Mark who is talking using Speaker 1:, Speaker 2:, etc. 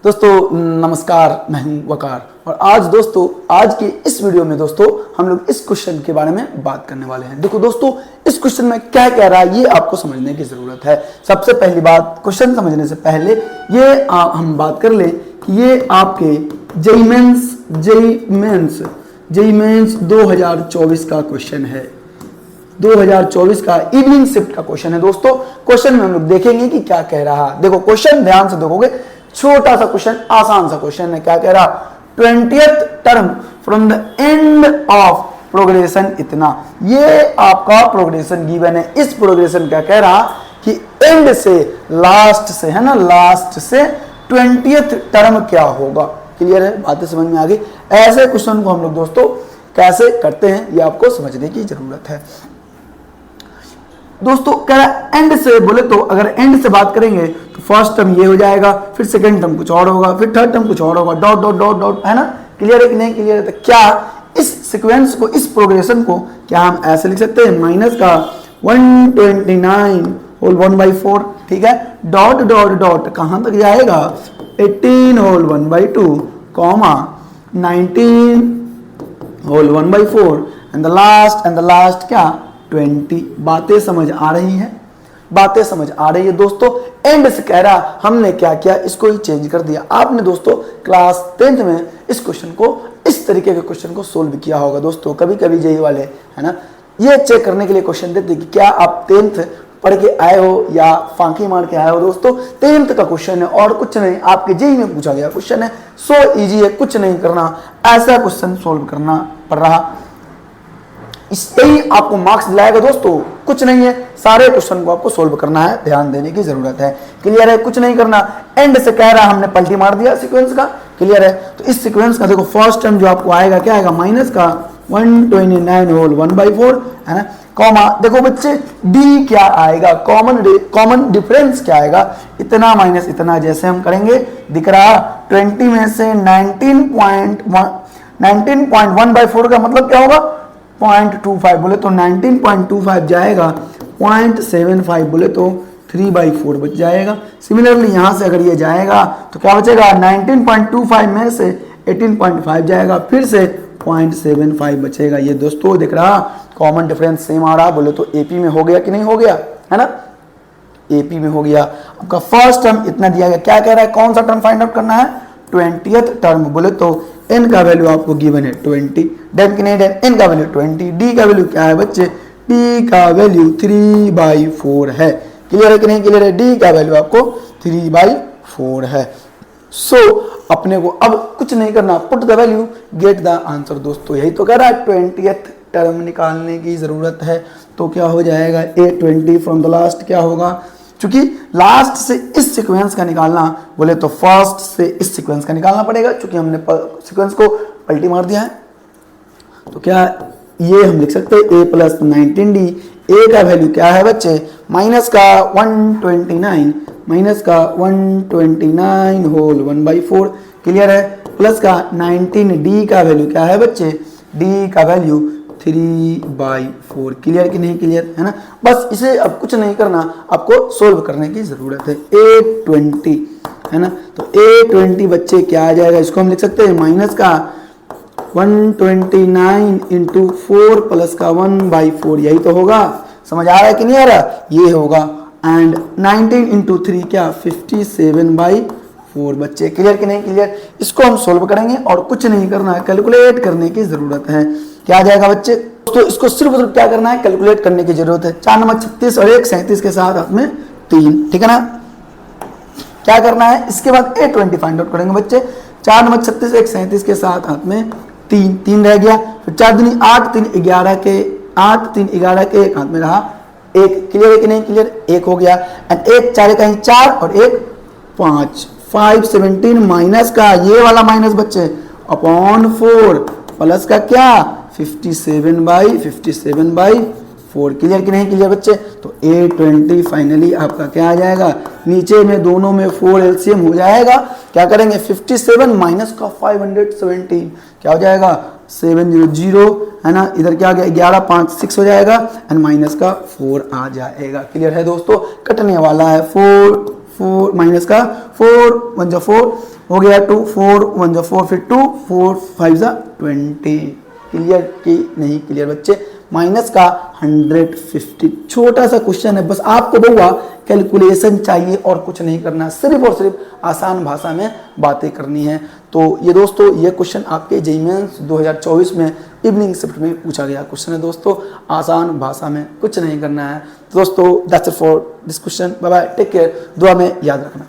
Speaker 1: दोस्तों नमस्कार, मैं हूं वकार और आज की इस वीडियो में दोस्तों हम लोग इस क्वेश्चन के बारे में बात करने वाले हैं। देखो दोस्तों, इस क्वेश्चन में क्या कह रहा है ये आपको समझने की जरूरत है। सबसे पहली बात, क्वेश्चन समझने से पहले ये हम बात कर लें कि ये आपके जेई मेंस 2024 का क्वेश्चन है। 2024 का इवनिंग शिफ्ट का क्वेश्चन है। दोस्तों क्वेश्चन में हम लोग देखेंगे कि क्या कह रहा है। देखो क्वेश्चन ध्यान से देखोगे, छोटा सा क्वेश्चन, आसान सा क्वेश्चन है। क्या कह रहा, 20th term from the end of progression इतना। ये आपका प्रोग्रेशन गिवन है। इस प्रोग्रेशन क्या कह रहा कि एंड से, लास्ट से, है ना, लास्ट से 20th टर्म क्या होगा। क्लियर है, बातें समझ में आ गई। ऐसे क्वेश्चन को हम लोग दोस्तों कैसे करते हैं ये आपको समझने की जरूरत है। दोस्तों कह रहा एंड से, बोले तो अगर एंड से बात करेंगे तो फर्स्ट टर्म ये हो जाएगा, फिर सेकंड टर्म कुछ और होगा, फिर थर्ड टर्म कुछ और होगा, डॉट डॉट डॉट डॉट, है ना। क्लियर है कि नहीं क्लियर है? तो क्या इस सीक्वेंस को, इस प्रोग्रेशन को क्या हम ऐसे लिख सकते हैं, माइनस का 129 होल 1/4, ठीक है, डॉट डॉट डॉट कहां तक जाएगा, 18 whole 1/2 comma 19 whole 1/4 and the last क्या 20। बातें समझ आ रही हैं? बातें समझ आ रही है दोस्तों। एंड से कह रहा, हमने क्या किया, इसको ही चेंज कर दिया। आपने दोस्तों क्लास 10th में इस क्वेश्चन को, इस तरीके के क्वेश्चन को सोल्व किया होगा। दोस्तों कभी कभी जेई वाले, है ना, ये चेक करने के लिए क्वेश्चन देते कि क्या आप 10th पढ़ के आए हो या फांकी मार के आए हो। दोस्तों 10th का क्वेश्चन है और कुछ नहीं, आपके जेई में पूछा गया क्वेश्चन है। सो इजी है, कुछ नहीं करना, ऐसा क्वेश्चन सोल्व करना पड़ रहा, इससे ही आपको मार्क्स दिलाएगा। दोस्तों कुछ नहीं है, सारे क्वेश्चन को आपको सोल्व करना है, ध्यान देने की जरूरत है। क्लियर है, कुछ नहीं करना। एंड से कह रहा है, हमने पलटी मार दिया सीक्वेंस का। क्लियर है, तो इस सीक्वेंस का देखो फर्स्ट टर्म जो आपको आएगा क्या आएगा, माइनस का 129 होल 1/4, है ना, कॉमा देखो बच्चे डी क्या आएगा, कॉमन डिफरेंस क्या आएगा, इतना माइनस इतना। जैसे हम करेंगे दिख रहा 20 में से 19.1/4 का मतलब क्या होगा 0.25, बोले तो 19.25 जाएगा, 0.75 बोले तो 3/4 बच जाएगा। सिमिलरली यहां से अगर ये जाएगा तो क्या बचेगा, 19.25 में से 18.5 जाएगा, फिर से 0.75 बचेगा। ये दोस्तों दिख रहा कॉमन डिफरेंस सेम आ रहा, बोले तो एपी में हो गया कि नहीं हो गया, है ना, एपी में हो गया। आपका फर्स्ट टर्म इतना दिया गया। क्या कह रहा है, कौन सा टर्म फाइंड आउट करना है, 20th टर्म। बोले तो n का वैल्यू आपको गिवन है 20, डेन की नहीं डेन, n का वैल्यू 20, d का वैल्यू क्या है बच्चे, d का वैल्यू 3/4 है। क्लियर है कि नहीं क्लियर है, d का वैल्यू आपको 3/4 है। सो अपने को अब कुछ नहीं करना, put the value get the answer. दोस्तों यही तो कह रहा है, 20th टर्म निकालने की जरूरत है। तो क्या हो जाएगा, A20 फ्रॉम द लास्ट क्या होगा, चूंकि लास्ट से इस सीक्वेंस का निकालना, बोले तो फर्स्ट से इस सीक्वेंस का निकालना पड़ेगा, चूंकि हमने सीक्वेंस को पलटी मार दिया है। तो क्या ये हम लिख सकते हैं a + 19d। a का वैल्यू क्या है बच्चे, माइनस का 129 होल 1/4। क्लियर है, प्लस का 19d का वैल्यू क्या है बच्चे, d का वैल्यू 3/4। क्लियर कि नहीं क्लियर, है ना। बस इसे अब कुछ नहीं करना, आपको सोल्व करने की जरूरत है। A20, है ना, तो A20 बच्चे क्या आ जाएगा, इसको हम लिख सकते हैं माइनस का 129 इंटू 4 प्लस का 1/4। यही तो होगा, समझ आ रहा है कि नहीं आ रहा, ये होगा। एंड 19 इंटू 3 क्या 57/4 बच्चे। क्लियर कि नहीं क्लियर, इसको हम सोल्व करेंगे और कुछ नहीं करना है, कैलकुलेट करने की जरूरत है। क्या आ जाएगा बच्चे, तो इसको सिर्फ क्या करना है, कैलकुलेट करने की जरूरत है। 4 नंबर 36 और 1 37 के साथ हाथ में 3, ठीक है ना। क्या करना है, इसके बाद A20 फाइंड आउट करेंगे बच्चे। 4 नंबर 36 1 37 के साथ हाथ में 3 रह गया, फिर 4 दूनी 8 3 11 के 1 हाथ में रहा 1। क्लियर है कि नहीं क्लियर, 1 हो गया। एंड 1 4 कहीं 4 और 1 5, 517 माइनस का ये वाला माइनस बच्चे अपॉन 4 प्लस का क्या 57/4। क्लियर कि नहीं क्लियर बच्चे, तो A20 फाइनली आपका क्या आ जाएगा, नीचे में दोनों में 4 LCM हो जाएगा। क्या करेंगे, 57 माइनस का 517 क्या हो जाएगा 700, है ना, इधर क्या आ गया 11 5 6 हो जाएगा एंड माइनस का 4 आ जाएगा। क्लियर है दोस्तों, कटने वाला है 4 4 माइनस का 4 1 जा 4 हो गया 2, 4 1 जा 4, फिर 2, 4 5 जा 20। क्लियर कि नहीं क्लियर बच्चे? माइनस का 150। छोटा सा क्वेश्चन है, बस आपको बहुआ कैलकुलेशन चाहिए और कुछ नहीं करना, सिर्फ और सिर्फ आसान भाषा में बातें करनी है। तो ये दोस्तों ये क्वेश्चन आपके जेईई मेंस 2024 में इवनिंग शिफ्ट में पूछा गया क्वेश्चन है दोस्तों, आसान भाषा में, कुछ नहीं करना है। तो दोस्तों that's it for this question. Bye bye, take care, दुआ में याद रखना।